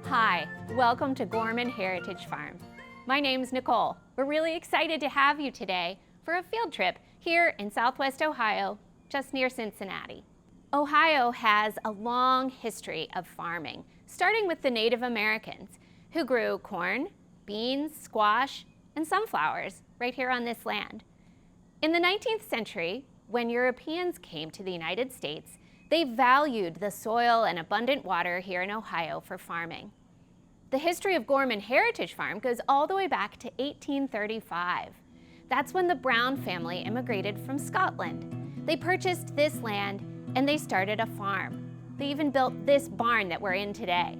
Hi, welcome to Gorman Heritage Farm. My name's Nicole. We're really excited to have you today for a field trip here in Southwest Ohio, just near Cincinnati. Ohio has a long history of farming, starting with the Native Americans, who grew corn, beans, squash, and sunflowers right here on this land. In the 19th century, when Europeans came to the United States, they valued the soil and abundant water here in Ohio for farming. The history of Gorman Heritage Farm goes all the way back to 1835. That's when the Brown family immigrated from Scotland. They purchased this land and they started a farm. They even built this barn that we're in today.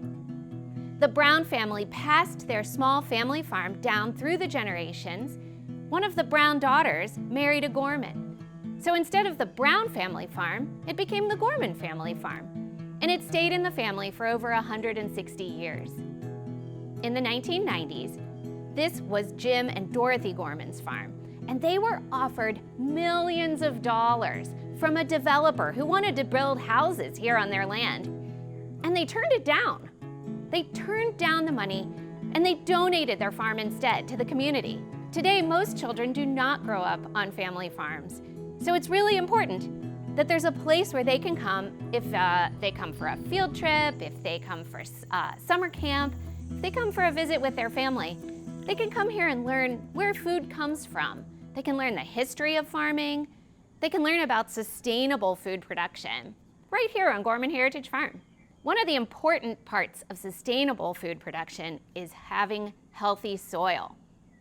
The Brown family passed their small family farm down through the generations. One of the Brown daughters married a Gorman. So instead of the Brown family farm, it became the Gorman family farm. And it stayed in the family for over 160 years. In the 1990s, this was Jim and Dorothy Gorman's farm, and they were offered millions of dollars from a developer who wanted to build houses here on their land. And they turned it down. They turned down the money and they donated their farm instead to the community. Today, most children do not grow up on family farms. So it's really important that there's a place where they can come if they come for a field trip, if they come for summer camp, if they come for a visit with their family. They can come here and learn where food comes from. They can learn the history of farming. They can learn about sustainable food production right here on Gorman Heritage Farm. One of the important parts of sustainable food production is having healthy soil.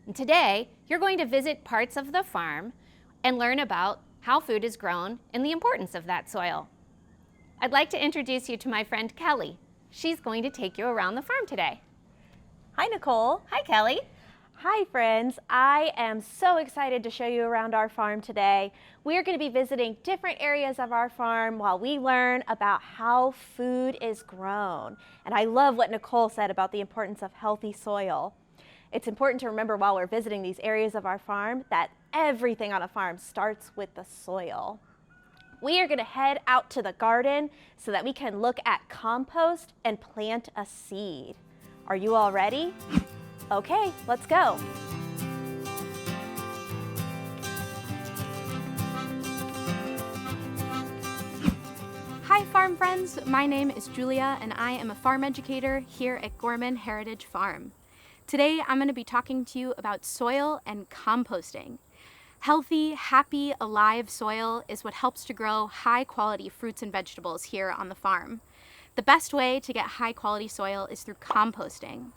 And today, you're going to visit parts of the farm and learn about how food is grown and the importance of that soil. I'd like to introduce you to my friend Kelly. She's going to take you around the farm today. Hi, Nicole. Hi, Kelly. Hi, friends. I am so excited to show you around our farm today. We are going to be visiting different areas of our farm while we learn about how food is grown. And I love what Nicole said about the importance of healthy soil. It's important to remember while we're visiting these areas of our farm that everything on a farm starts with the soil. We are going to head out to the garden so that we can look at compost and plant a seed. Are you all ready? Okay, let's go. Hi farm friends, my name is Julia and I am a farm educator here at Gorman Heritage Farm. Today I'm going to be talking to you about soil and composting. Healthy, happy, alive soil is what helps to grow high quality fruits and vegetables here on the farm. The best way to get high quality soil is through composting.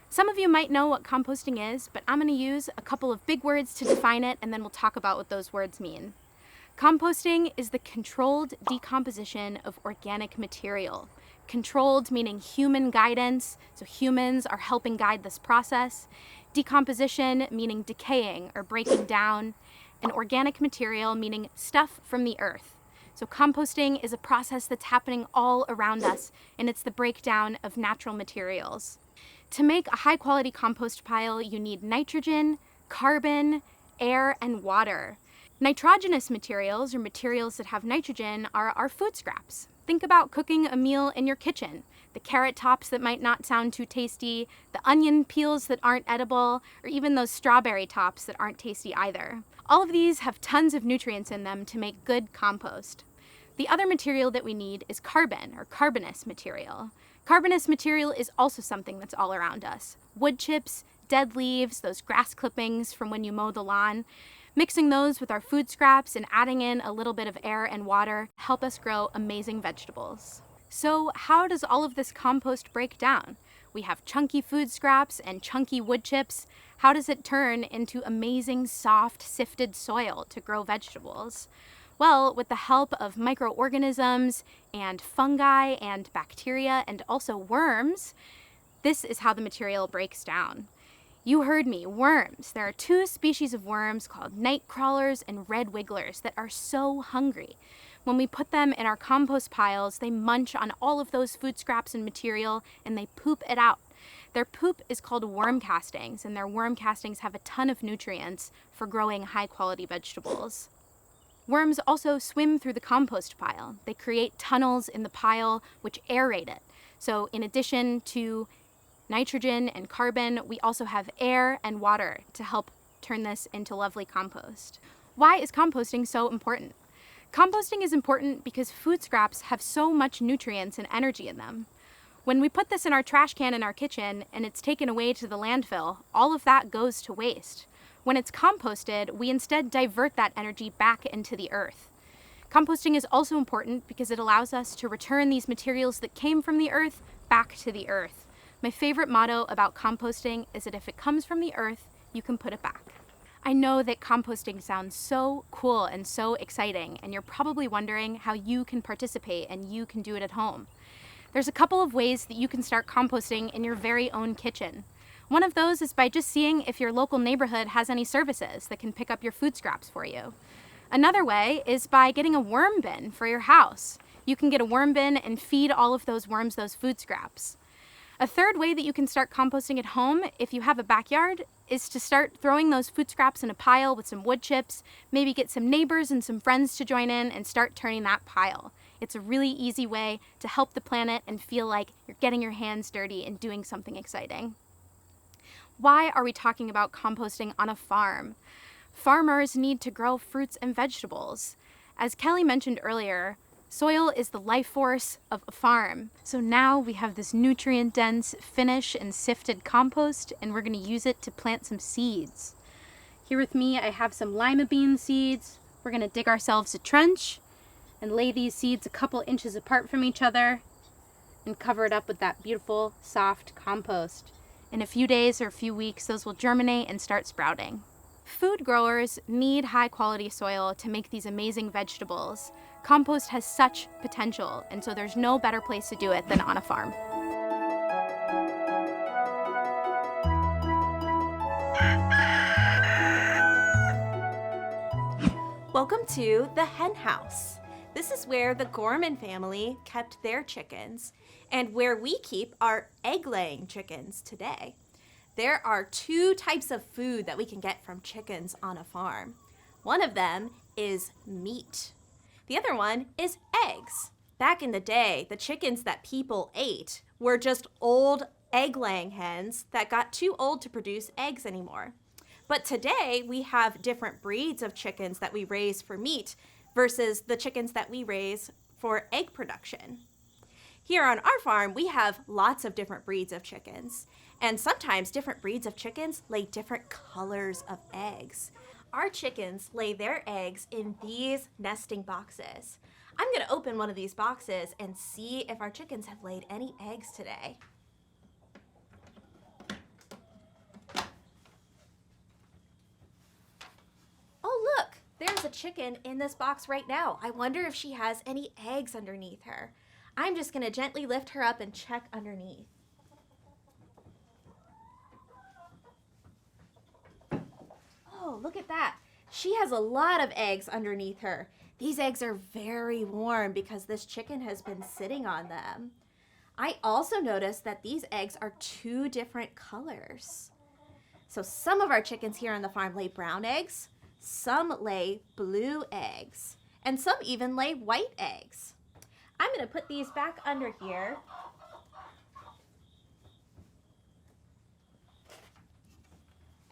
Some of you might know what composting is, but I'm going to use a couple of big words to define it and then we'll talk about what those words mean. Composting is the controlled decomposition of organic material. Controlled meaning human guidance, so humans are helping guide this process. Decomposition meaning decaying or breaking down. And organic material meaning stuff from the earth. So composting is a process that's happening all around us, and it's the breakdown of natural materials. To make a high quality compost pile, you need nitrogen, carbon, air, and water. Nitrogenous materials, or materials that have nitrogen, are our food scraps. Think about cooking a meal in your kitchen. The carrot tops that might not sound too tasty, the onion peels that aren't edible, or even those strawberry tops that aren't tasty either. All of these have tons of nutrients in them to make good compost. The other material that we need is carbon, or carbonous material. Carbonous material is also something that's all around us. Wood chips, dead leaves, those grass clippings from when you mow the lawn. Mixing those with our food scraps and adding in a little bit of air and water help us grow amazing vegetables. So how does all of this compost break down? We have chunky food scraps and chunky wood chips. How does it turn into amazing, soft, sifted soil to grow vegetables? Well, with the help of microorganisms and fungi and bacteria and also worms, this is how the material breaks down. You heard me, worms. There are two species of worms called night crawlers and red wigglers that are so hungry. When we put them in our compost piles, they munch on all of those food scraps and material and they poop it out. Their poop is called worm castings, and their worm castings have a ton of nutrients for growing high quality vegetables. Worms also swim through the compost pile. They create tunnels in the pile which aerate it. So in addition to nitrogen and carbon, we also have air and water to help turn this into lovely compost. Why is composting so important? Composting is important because food scraps have so much nutrients and energy in them. When we put this in our trash can in our kitchen and it's taken away to the landfill, all of that goes to waste. When it's composted, we instead divert that energy back into the earth. Composting is also important because it allows us to return these materials that came from the earth back to the earth. My favorite motto about composting is that if it comes from the earth, you can put it back. I know that composting sounds so cool and so exciting, and you're probably wondering how you can participate and you can do it at home. There's a couple of ways that you can start composting in your very own kitchen. One of those is by just seeing if your local neighborhood has any services that can pick up your food scraps for you. Another way is by getting a worm bin for your house. You can get a worm bin and feed all of those worms those food scraps. A third way that you can start composting at home, if you have a backyard, is to start throwing those food scraps in a pile with some wood chips, maybe get some neighbors and some friends to join in and start turning that pile. It's a really easy way to help the planet and feel like you're getting your hands dirty and doing something exciting. Why are we talking about composting on a farm? Farmers need to grow fruits and vegetables. As Kelly mentioned earlier, soil is the life force of a farm. So now we have this nutrient-dense, finished and sifted compost, and we're going to use it to plant some seeds. Here with me, I have some lima bean seeds. We're going to dig ourselves a trench and lay these seeds a couple inches apart from each other and cover it up with that beautiful, soft compost. In a few days or a few weeks, those will germinate and start sprouting. Food growers need high-quality soil to make these amazing vegetables. Compost has such potential, and so there's no better place to do it than on a farm. Welcome to the hen house. This is where the Gorman family kept their chickens and where we keep our egg-laying chickens today. There are two types of food that we can get from chickens on a farm. One of them is meat. The other one is eggs. Back in the day, the chickens that people ate were just old egg-laying hens that got too old to produce eggs anymore. But today, we have different breeds of chickens that we raise for meat versus the chickens that we raise for egg production. Here on our farm, we have lots of different breeds of chickens, and sometimes different breeds of chickens lay different colors of eggs. Our chickens lay their eggs in these nesting boxes. I'm going to open one of these boxes and see if our chickens have laid any eggs today. Oh, look, there's a chicken in this box right now. I wonder if she has any eggs underneath her. I'm just going to gently lift her up and check underneath. Oh, look at that. She has a lot of eggs underneath her. These eggs are very warm because this chicken has been sitting on them. I also noticed that these eggs are two different colors. So some of our chickens here on the farm lay brown eggs, some lay blue eggs, and some even lay white eggs. I'm going to put these back under here.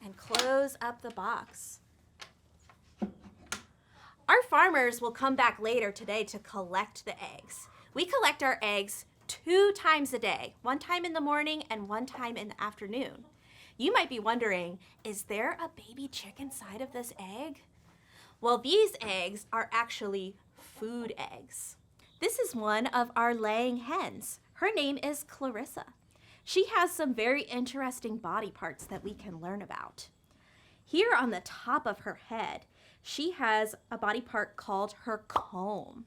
And close up the box. Our farmers will come back later today to collect the eggs. We collect our eggs 2 times a day, one time in the morning and one time in the afternoon. You might be wondering, is there a baby chicken inside of this egg? Well, these eggs are actually food eggs. This is one of our laying hens. Her name is Clarissa. She has some very interesting body parts that we can learn about. Here on the top of her head, she has a body part called her comb.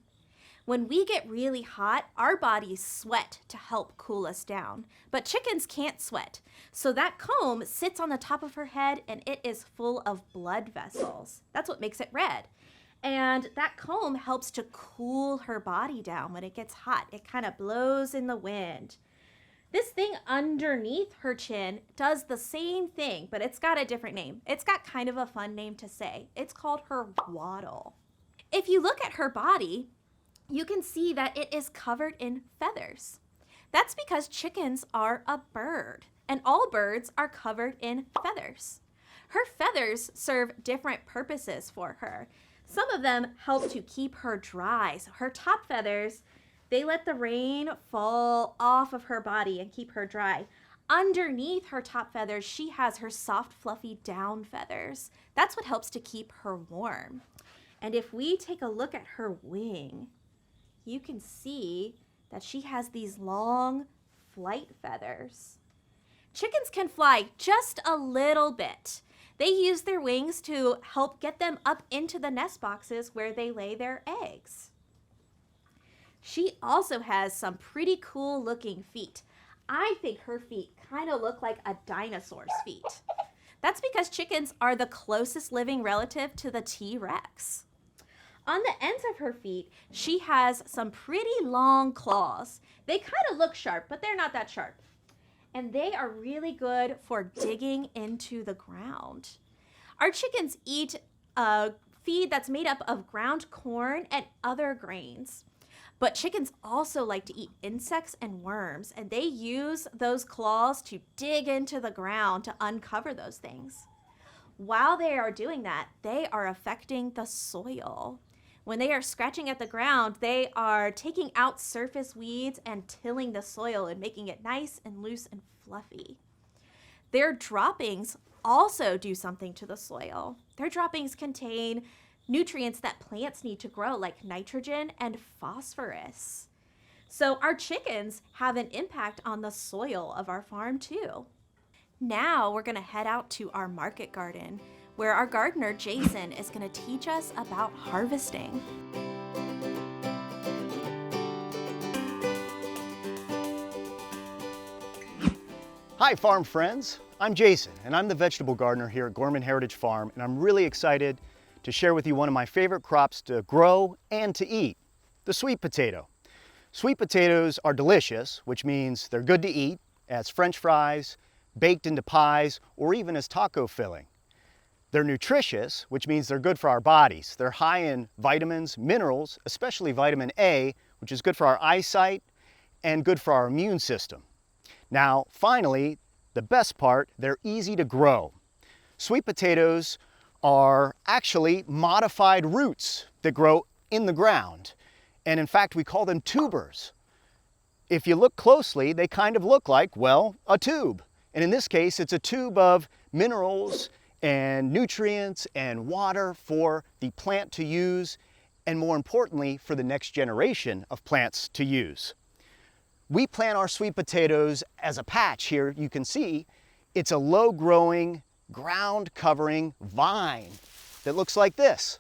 When we get really hot, our bodies sweat to help cool us down, but chickens can't sweat. So that comb sits on the top of her head and it is full of blood vessels. That's what makes it red. And that comb helps to cool her body down when it gets hot. It kind of blows in the wind. This thing underneath her chin does the same thing, but it's got a different name. It's got kind of a fun name to say. It's called her wattle. If you look at her body, you can see that it is covered in feathers. That's because chickens are a bird, and all birds are covered in feathers. Her feathers serve different purposes for her. Some of them help to keep her dry. So her top feathers, they let the rain fall off of her body and keep her dry. Underneath her top feathers, she has her soft, fluffy down feathers. That's what helps to keep her warm. And if we take a look at her wing, you can see that she has these long flight feathers. Chickens can fly just a little bit. They use their wings to help get them up into the nest boxes where they lay their eggs. She also has some pretty cool looking feet. I think her feet kind of look like a dinosaur's feet. That's because chickens are the closest living relative to the T-Rex. On the ends of her feet, she has some pretty long claws. They kind of look sharp, but they're not that sharp. And they are really good for digging into the ground. Our chickens eat feed that's made up of ground corn and other grains. But chickens also like to eat insects and worms, and they use those claws to dig into the ground to uncover those things. While they are doing that, they are affecting the soil. When they are scratching at the ground, they are taking out surface weeds and tilling the soil and making it nice and loose and fluffy. Their droppings also do something to the soil. Their droppings contain nutrients that plants need to grow, like nitrogen and phosphorus. So our chickens have an impact on the soil of our farm too. Now we're going to head out to our market garden, where our gardener, Jason, is going to teach us about harvesting. Hi farm friends, I'm Jason and I'm the vegetable gardener here at Gorman Heritage Farm, and I'm really excited to share with you one of my favorite crops to grow and to eat, the sweet potato. Sweet potatoes are delicious, which means they're good to eat as French fries, baked into pies, or even as taco filling. They're nutritious, which means they're good for our bodies. They're high in vitamins, minerals, especially vitamin A, which is good for our eyesight and good for our immune system. Now, finally, the best part, they're easy to grow. Sweet potatoes are actually modified roots that grow in the ground. And in fact, we call them tubers. If you look closely, they kind of look like, well, a tube. And in this case, it's a tube of minerals and nutrients and water for the plant to use, and more importantly, for the next generation of plants to use. We plant our sweet potatoes as a patch here. You can see it's a low-growing, ground-covering vine that looks like this.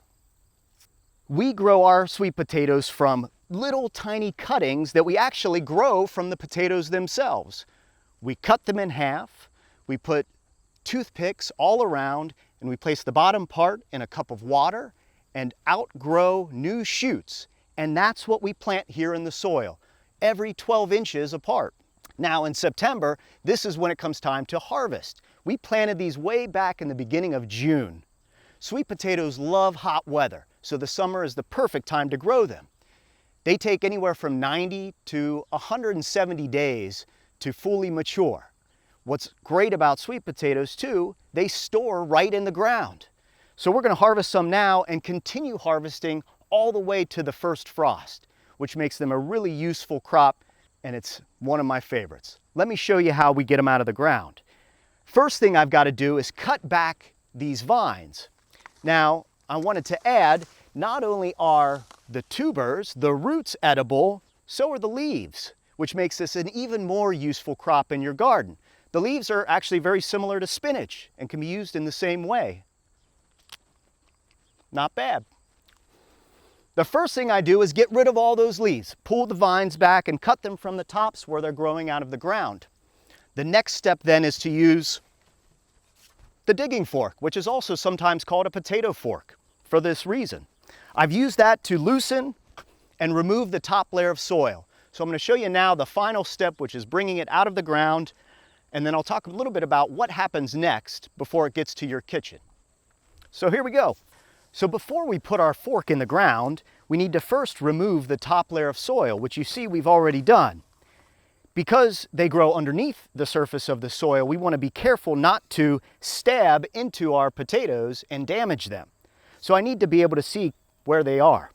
We grow our sweet potatoes from little tiny cuttings that we actually grow from the potatoes themselves. We cut them in half, we put toothpicks all around, and we place the bottom part in a cup of water and outgrow new shoots. And that's what we plant here in the soil, every 12 inches apart. Now in September, this is when it comes time to harvest. We planted these way back in the beginning of June. Sweet potatoes love hot weather, so the summer is the perfect time to grow them. They take anywhere from 90 to 170 days to fully mature. What's great about sweet potatoes too, they store right in the ground. So we're going to harvest some now and continue harvesting all the way to the first frost, which makes them a really useful crop, and it's one of my favorites. Let me show you how we get them out of the ground. First thing I've got to do is cut back these vines. Now, I wanted to add, not only are the tubers, the roots edible, so are the leaves, which makes this an even more useful crop in your garden. The leaves are actually very similar to spinach and can be used in the same way. Not bad. The first thing I do is get rid of all those leaves, pull the vines back and cut them from the tops where they're growing out of the ground. The next step then is to use the digging fork, which is also sometimes called a potato fork for this reason. I've used that to loosen and remove the top layer of soil. So I'm going to show you now the final step, which is bringing it out of the ground, and then I'll talk a little bit about what happens next before it gets to your kitchen. So here we go. So before we put our fork in the ground, we need to first remove the top layer of soil, which you see we've already done. Because they grow underneath the surface of the soil, we want to be careful not to stab into our potatoes and damage them. So I need to be able to see where they are.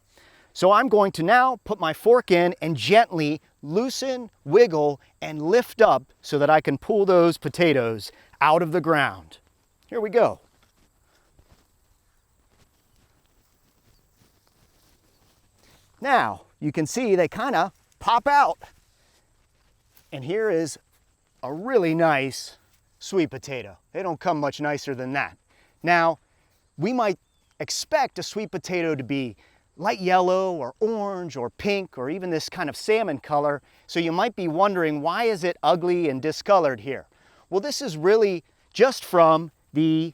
So I'm going to now put my fork in and gently loosen, wiggle, and lift up so that I can pull those potatoes out of the ground. Here we go. Now, you can see they kind of pop out. And here is a really nice sweet potato. They don't come much nicer than that. Now, we might expect a sweet potato to be light yellow or orange or pink or even this kind of salmon color. So you might be wondering, why is it ugly and discolored here? Well, this is really just from the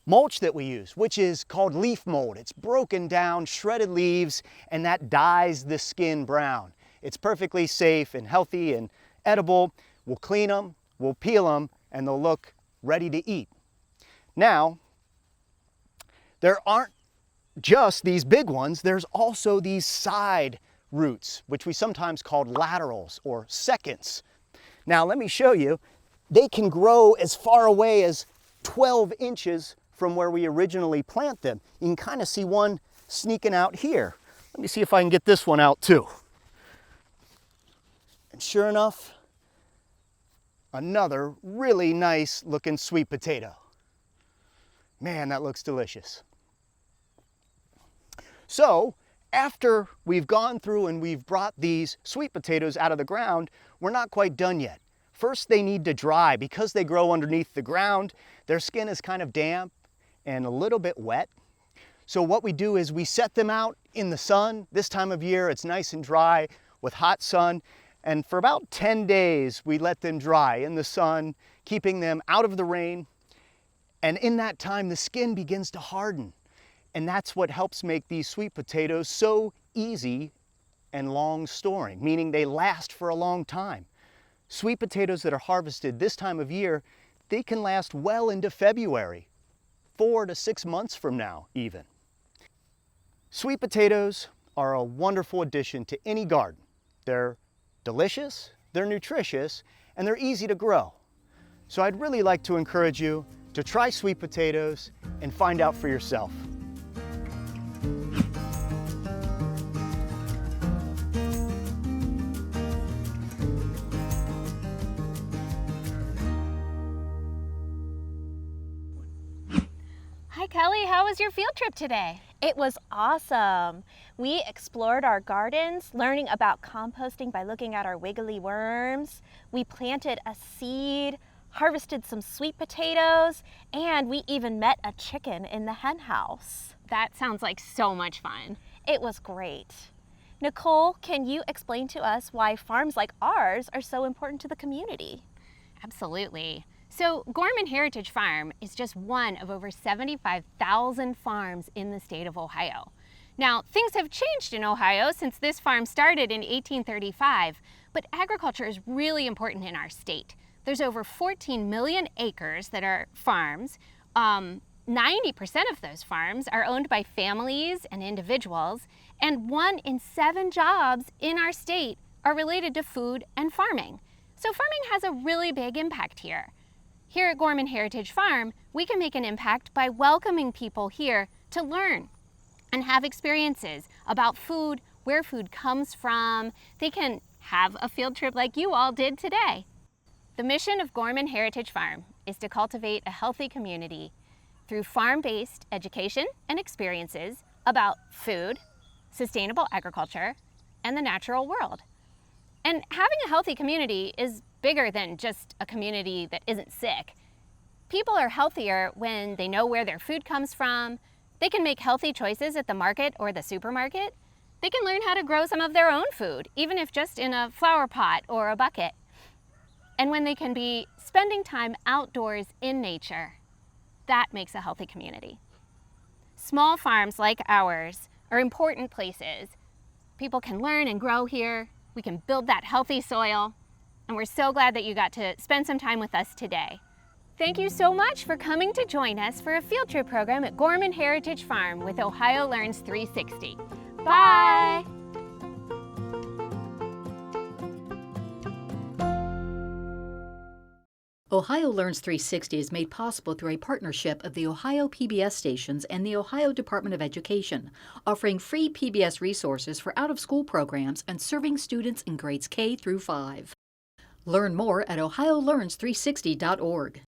mulch that we use, which is called leaf mold. It's broken down, shredded leaves, and that dyes the skin brown. It's perfectly safe and healthy and edible. We'll clean them, we'll peel them, and they'll look ready to eat. Now, there aren't just these big ones, there's also these side roots, which we sometimes call laterals or seconds. Now, let me show you. They can grow as far away as 12 inches from where we originally plant them. You can kind of see one sneaking out here. Let me see if I can get this one out too. And sure enough, another really nice looking sweet potato. Man, that looks delicious. So, after we've gone through and we've brought these sweet potatoes out of the ground, we're not quite done yet. First, they need to dry. Because they grow underneath the ground, their skin is kind of damp and a little bit wet. So what we do is we set them out in the sun. This time of year, it's nice and dry with hot sun. And for about 10 days, we let them dry in the sun, keeping them out of the rain. And in that time, the skin begins to harden. And that's what helps make these sweet potatoes so easy and long storing, meaning they last for a long time. Sweet potatoes that are harvested this time of year, they can last well into February, 4 to 6 months from now even. Sweet potatoes are a wonderful addition to any garden. They're delicious, they're nutritious, and they're easy to grow. So I'd really like to encourage you to try sweet potatoes and find out for yourself. Hi Kelly, how was your field trip today? It was awesome. We explored our gardens, learning about composting by looking at our wiggly worms. We planted a seed, harvested some sweet potatoes, and we even met a chicken in the hen house. That sounds like so much fun. It was great. Nicole, can you explain to us why farms like ours are so important to the community? Absolutely. So Gorman Heritage Farm is just one of over 75,000 farms in the state of Ohio. Now, things have changed in Ohio since this farm started in 1835, but agriculture is really important in our state. There's over 14 million acres that are farms. 90% of those farms are owned by families and individuals, and 1 in 7 jobs in our state are related to food and farming. So farming has a really big impact here. Here at Gorman Heritage Farm, we can make an impact by welcoming people here to learn and have experiences about food, where food comes from. They can have a field trip like you all did today. The mission of Gorman Heritage Farm is to cultivate a healthy community through farm-based education and experiences about food, sustainable agriculture, and the natural world. And having a healthy community is bigger than just a community that isn't sick. People are healthier when they know where their food comes from. They can make healthy choices at the market or the supermarket. They can learn how to grow some of their own food, even if just in a flower pot or a bucket. And when they can be spending time outdoors in nature, that makes a healthy community. Small farms like ours are important places. People can learn and grow here. We can build that healthy soil. And we're so glad that you got to spend some time with us today. Thank you so much for coming to join us for a field trip program at Gorman Heritage Farm with Ohio Learns 360. Bye! Ohio Learns 360 is made possible through a partnership of the Ohio PBS stations and the Ohio Department of Education, offering free PBS resources for out-of-school programs and serving students in grades K through 5. Learn more at ohiolearns360.org.